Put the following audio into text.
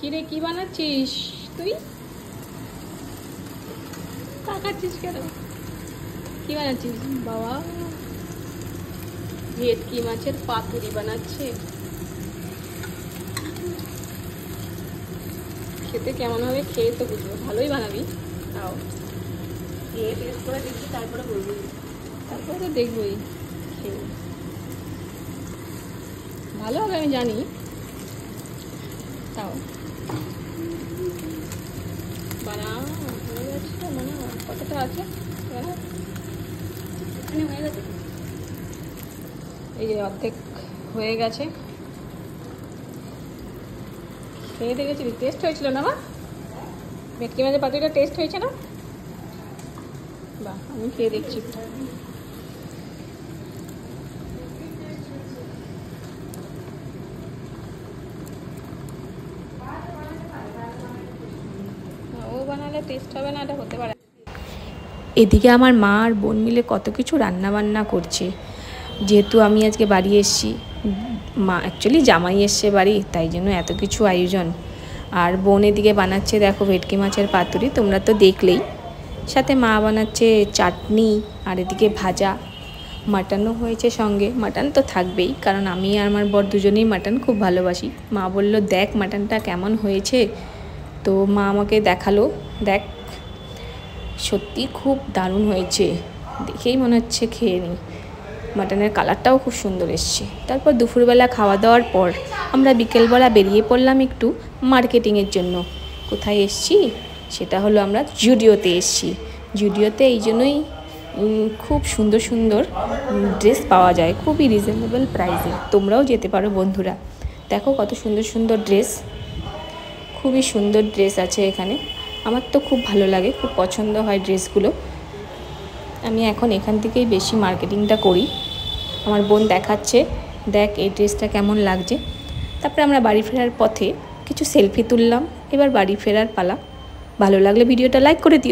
কিরে কি বানাচ্ছিস তুই? তাকাচ্ছিস কেন? কি বানাচ্ছিস বাবা? ভেটকি মাছের পাতুরি বানাচ্ছে। খেতে কেমন হবে খেয়ে তো বুঝবো। ভালোই বানাবি, তাও খেয়ে টেস্ট করে দেখবি, তারপরে বলবি। তারপরে তো দেখবই খেয়ে। ভালো হবে আমি জানি, তাও বানা হয়ে যাচ্ছে। মানে কতটা আছে এখানে হয়ে গেছে, এই যে অর্ধেক হয়ে গেছে। খেয়ে দেখেছি, টেস্ট হয়েছিল না মা? ভেটকি মাছের পাতুরিটা টেস্ট হয়েছে না? বাহ, আমি খেয়ে দেখছি। ও বানালে টেস্ট হবে না, এটা হতে পারে। এদিকে আমার মা আর বোন মিলে কত কিছু রান্না বান্না করছে। যেহেতু আমি আজকে বাড়ি এসেছি, মা অ্যাকচুয়ালি জামাই এসছে বাড়ি, তাই জন্য এত কিছু আয়োজন। আর বোন এদিকে বানাচ্ছে দেখো ভেটকি মাছের পাতুরি, তোমরা তো দেখলেই। সাথে মা বানাচ্ছে চাটনি, আর এদিকে ভাজা। মাটনও হয়েছে সঙ্গে, মাটন তো থাকবেই, কারণ আমি আর আমার বর দুজনেই মাটন খুব ভালোবাসি। মা বলল দেখ মাটনটা কেমন হয়েছে, তো মা আমাকে দেখালো, দেখ সত্যি খুব দারুণ হয়েছে, দেখেই মনে হচ্ছে খেয়ে নিই। মাটনের কালারটাও খুব সুন্দর এসছে। তারপর দুপুরবেলা খাওয়া দাওয়ার পর আমরা বিকেলবেলা বেরিয়ে পড়লাম একটু মার্কেটিংয়ের জন্য। কোথায় এসছি সেটা হলো আমরা জুডিওতে এসছি। জুডিওতে এই জন্যই খুব সুন্দর সুন্দর ড্রেস পাওয়া যায় খুবই রিজনেবল প্রাইসে। তোমরাও যেতে পারো বন্ধুরা। দেখো কত সুন্দর সুন্দর ড্রেস, খুবই সুন্দর ড্রেস আছে এখানে। আমার তো খুব ভালো লাগে, খুব পছন্দ হয় ড্রেসগুলো। আমি এখন এখান থেকেই বেশি মার্কেটিংটা করি। আমার বোন দেখাচ্ছে, দেখ এই ড্রেসটা কেমন লাগছে। তারপরে আমরা বাড়ি ফেরার পথে কিছু সেলফি তুললাম। এবার বাড়ি ফেরার পালা। ভালো লাগলে ভিডিওটা লাইক করে দিও।